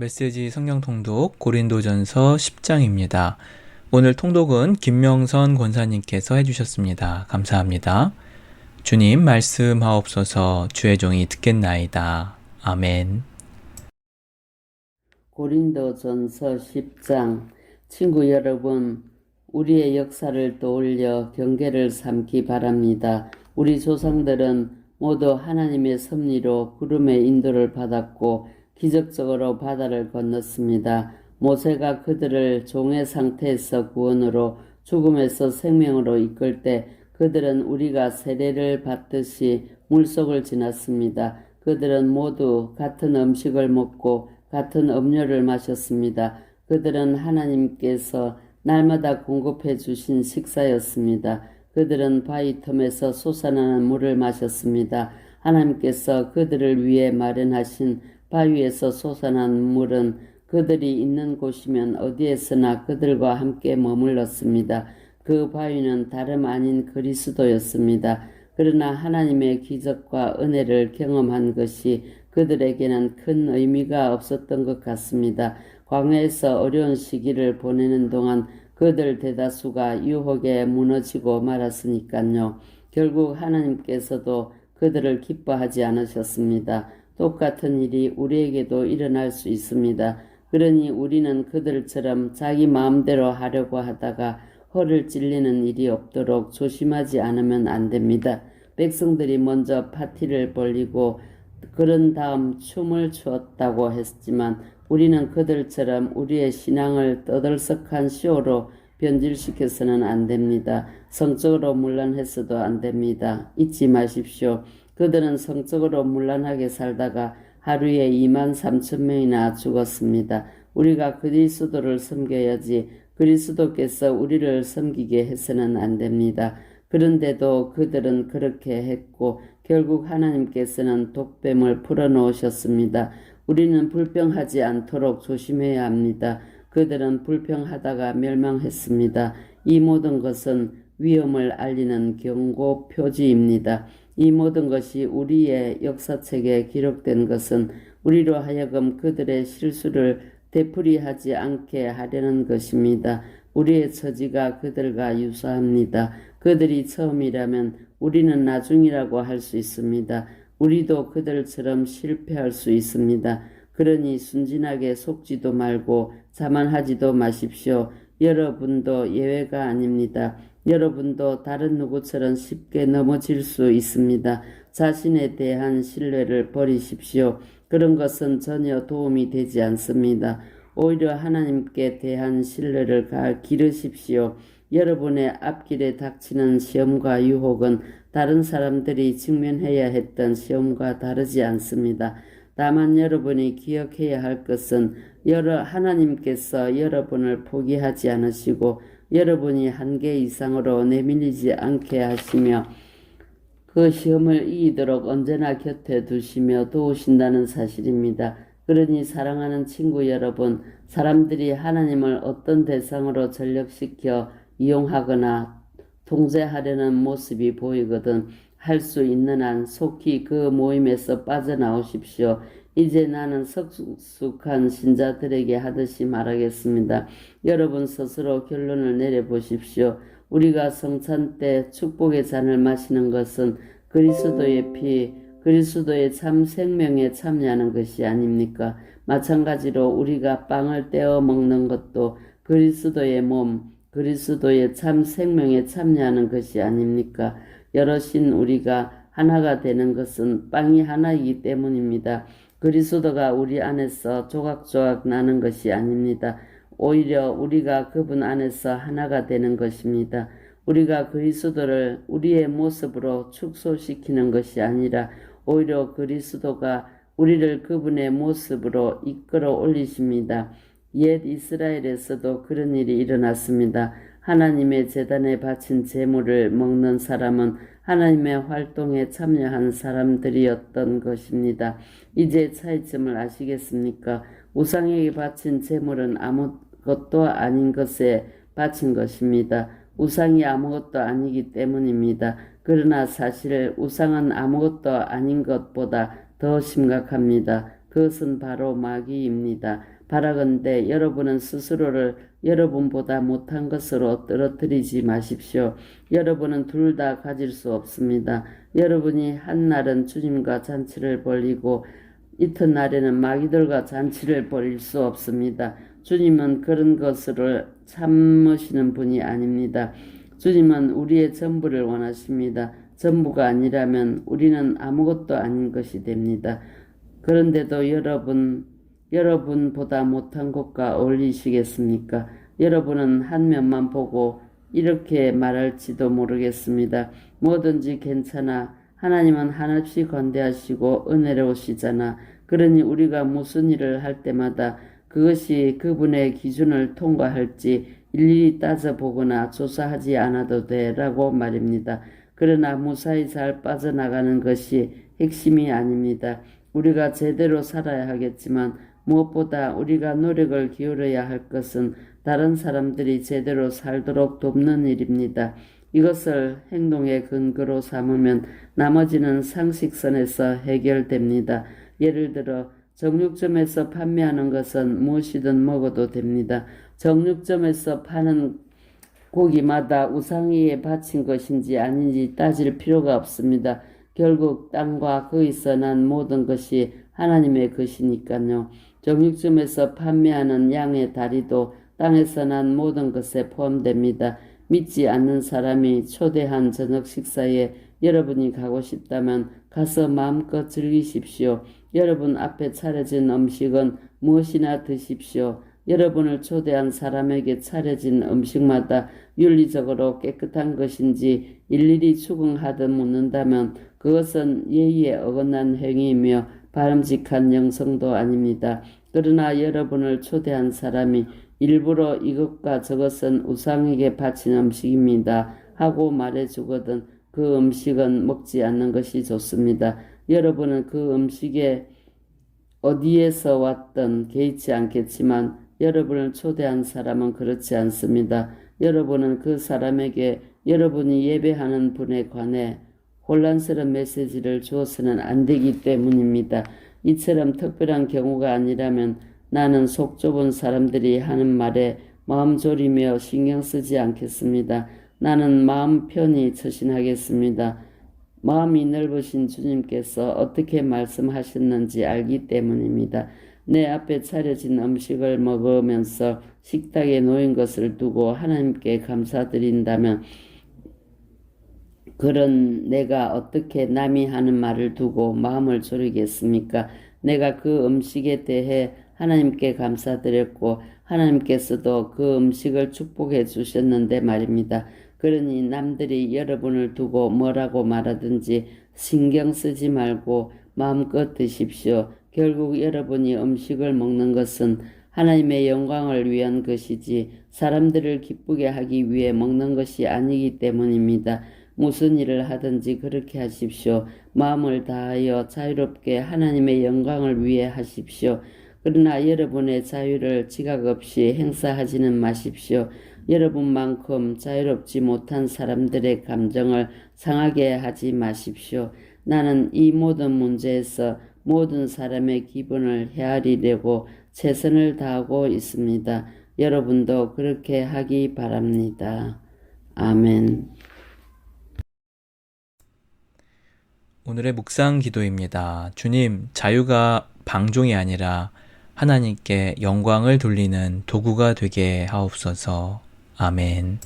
메시지 성경 통독 고린도전서 10장입니다. 오늘 통독은 김명선 권사님께서 해주셨습니다. 감사합니다. 주님 말씀하옵소서. 주의 종이 듣겠나이다. 아멘. 고린도전서 10장. 친구 여러분, 우리의 역사를 떠올려 경계를 삼기 바랍니다. 우리 조상들은 모두 하나님의 섭리로 구름의 인도를 받았고 기적적으로 바다를 건넜습니다. 모세가 그들을 종의 상태에서 구원으로, 죽음에서 생명으로 이끌 때 그들은 우리가 세례를 받듯이 물속을 지났습니다. 그들은 모두 같은 음식을 먹고 같은 음료를 마셨습니다. 그들은 하나님께서 날마다 공급해 주신 식사였습니다. 그들은 바위 틈에서 솟아나는 물을 마셨습니다. 하나님께서 그들을 위해 마련하신 바위에서 솟아난 물은 그들이 있는 곳이면 어디에서나 그들과 함께 머물렀습니다. 그 바위는 다름 아닌 그리스도였습니다. 그러나 하나님의 기적과 은혜를 경험한 것이 그들에게는 큰 의미가 없었던 것 같습니다. 광야에서 어려운 시기를 보내는 동안 그들 대다수가 유혹에 무너지고 말았으니까요. 결국 하나님께서도 그들을 기뻐하지 않으셨습니다. 똑같은 일이 우리에게도 일어날 수 있습니다. 그러니 우리는 그들처럼 자기 마음대로 하려고 하다가 허를 찔리는 일이 없도록 조심하지 않으면 안 됩니다. 백성들이 먼저 파티를 벌이고 그런 다음 춤을 추었다고 했지만 우리는 그들처럼 우리의 신앙을 떠들썩한 쇼로 변질시켜서는 안 됩니다. 성적으로 문란해서도 안 됩니다. 잊지 마십시오. 그들은 성적으로 문란하게 살다가 하루에 23,000명이나 죽었습니다. 우리가 그리스도를 섬겨야지 그리스도께서 우리를 섬기게 해서는 안 됩니다. 그런데도 그들은 그렇게 했고 결국 하나님께서는 독뱀을 풀어놓으셨습니다. 우리는 불평하지 않도록 조심해야 합니다. 그들은 불평하다가 멸망했습니다. 이 모든 것은 위험을 알리는 경고 표지입니다. 이 모든 것이 우리의 역사책에 기록된 것은 우리로 하여금 그들의 실수를 되풀이하지 않게 하려는 것입니다. 우리의 처지가 그들과 유사합니다. 그들이 처음이라면 우리는 나중이라고 할 수 있습니다. 우리도 그들처럼 실패할 수 있습니다. 그러니 순진하게 속지도 말고 자만하지도 마십시오. 여러분도 예외가 아닙니다. 여러분도 다른 누구처럼 쉽게 넘어질 수 있습니다. 자신에 대한 신뢰를 버리십시오. 그런 것은 전혀 도움이 되지 않습니다. 오히려 하나님께 대한 신뢰를 기르십시오. 여러분의 앞길에 닥치는 시험과 유혹은 다른 사람들이 직면해야 했던 시험과 다르지 않습니다. 다만 여러분이 기억해야 할 것은 하나님께서 여러분을 포기하지 않으시고 여러분이 한계 이상으로 내밀리지 않게 하시며 그 시험을 이기도록 언제나 곁에 두시며 도우신다는 사실입니다. 그러니 사랑하는 친구 여러분, 사람들이 하나님을 어떤 대상으로 전력시켜 이용하거나 통제하려는 모습이 보이거든 할 수 있는 한 속히 그 모임에서 빠져나오십시오. 이제 나는 성숙한 신자들에게 하듯이 말하겠습니다. 여러분 스스로 결론을 내려보십시오. 우리가 성찬 때 축복의 잔을 마시는 것은 그리스도의 피, 그리스도의 참 생명에 참여하는 것이 아닙니까? 마찬가지로 우리가 빵을 떼어 먹는 것도 그리스도의 몸, 그리스도의 참 생명에 참여하는 것이 아닙니까? 여럿인 우리가 하나가 되는 것은 빵이 하나이기 때문입니다. 그리스도가 우리 안에서 조각조각 나는 것이 아닙니다. 오히려 우리가 그분 안에서 하나가 되는 것입니다. 우리가 그리스도를 우리의 모습으로 축소시키는 것이 아니라 오히려 그리스도가 우리를 그분의 모습으로 이끌어 올리십니다. 옛 이스라엘에서도 그런 일이 일어났습니다. 하나님의 제단에 바친 제물을 먹는 사람은 하나님의 활동에 참여한 사람들이었던 것입니다. 이제 차이점을 아시겠습니까? 우상에게 바친 제물은 아무것도 아닌 것에 바친 것입니다. 우상이 아무것도 아니기 때문입니다. 그러나 사실 우상은 아무것도 아닌 것보다 더 심각합니다. 그것은 바로 마귀입니다. 바라건대 여러분은 스스로를 여러분보다 못한 것으로 떨어뜨리지 마십시오. 여러분은 둘 다 가질 수 없습니다. 여러분이 한 날은 주님과 잔치를 벌이고 이튿날에는 마귀들과 잔치를 벌일 수 없습니다. 주님은 그런 것을 참으시는 분이 아닙니다. 주님은 우리의 전부를 원하십니다. 전부가 아니라면 우리는 아무것도 아닌 것이 됩니다. 그런데도 여러분보다 못한 것과 어울리시겠습니까? 여러분은 한 면만 보고 이렇게 말할지도 모르겠습니다. 뭐든지 괜찮아. 하나님은 한없이 관대하시고 은혜로우시잖아. 그러니 우리가 무슨 일을 할 때마다 그것이 그분의 기준을 통과할지 일일이 따져보거나 조사하지 않아도 돼라고 말입니다. 그러나 무사히 잘 빠져나가는 것이 핵심이 아닙니다. 우리가 제대로 살아야 하겠지만 무엇보다 우리가 노력을 기울여야 할 것은 다른 사람들이 제대로 살도록 돕는 일입니다. 이것을 행동의 근거로 삼으면 나머지는 상식선에서 해결됩니다. 예를 들어 정육점에서 판매하는 것은 무엇이든 먹어도 됩니다. 정육점에서 파는 고기마다 우상에게 바친 것인지 아닌지 따질 필요가 없습니다. 결국 땅과 거기서 난 모든 것이 하나님의 것이니까요. 정육점에서 판매하는 양의 다리도 땅에서 난 모든 것에 포함됩니다. 믿지 않는 사람이 초대한 저녁 식사에 여러분이 가고 싶다면 가서 마음껏 즐기십시오. 여러분 앞에 차려진 음식은 무엇이나 드십시오. 여러분을 초대한 사람에게 차려진 음식마다 윤리적으로 깨끗한 것인지 일일이 추궁하듯 묻는다면 그것은 예의에 어긋난 행위이며 바람직한 영성도 아닙니다. 그러나 여러분을 초대한 사람이 일부러 이것과 저것은 우상에게 바친 음식입니다 하고 말해주거든 그 음식은 먹지 않는 것이 좋습니다. 여러분은 그 음식에 어디에서 왔든 개의치 않겠지만 여러분을 초대한 사람은 그렇지 않습니다. 여러분은 그 사람에게 여러분이 예배하는 분에 관해 혼란스러운 메시지를 주어서는 안 되기 때문입니다. 이처럼 특별한 경우가 아니라면 나는 속 좁은 사람들이 하는 말에 마음 졸이며 신경 쓰지 않겠습니다. 나는 마음 편히 처신하겠습니다. 마음이 넓으신 주님께서 어떻게 말씀하셨는지 알기 때문입니다. 내 앞에 차려진 음식을 먹으면서 식탁에 놓인 것을 두고 하나님께 감사드린다면 그런 내가 어떻게 남이 하는 말을 두고 마음을 졸이겠습니까? 내가 그 음식에 대해 하나님께 감사드렸고 하나님께서도 그 음식을 축복해 주셨는데 말입니다. 그러니 남들이 여러분을 두고 뭐라고 말하든지 신경 쓰지 말고 마음껏 드십시오. 결국 여러분이 음식을 먹는 것은 하나님의 영광을 위한 것이지 사람들을 기쁘게 하기 위해 먹는 것이 아니기 때문입니다. 무슨 일을 하든지 그렇게 하십시오. 마음을 다하여 자유롭게 하나님의 영광을 위해 하십시오. 그러나 여러분의 자유를 지각 없이 행사하지는 마십시오. 여러분만큼 자유롭지 못한 사람들의 감정을 상하게 하지 마십시오. 나는 이 모든 문제에서 모든 사람의 기분을 헤아리려고 최선을 다하고 있습니다. 여러분도 그렇게 하기 바랍니다. 아멘. 오늘의 묵상 기도입니다. 주님, 자유가 방종이 아니라 하나님께 영광을 돌리는 도구가 되게 하옵소서. 아멘.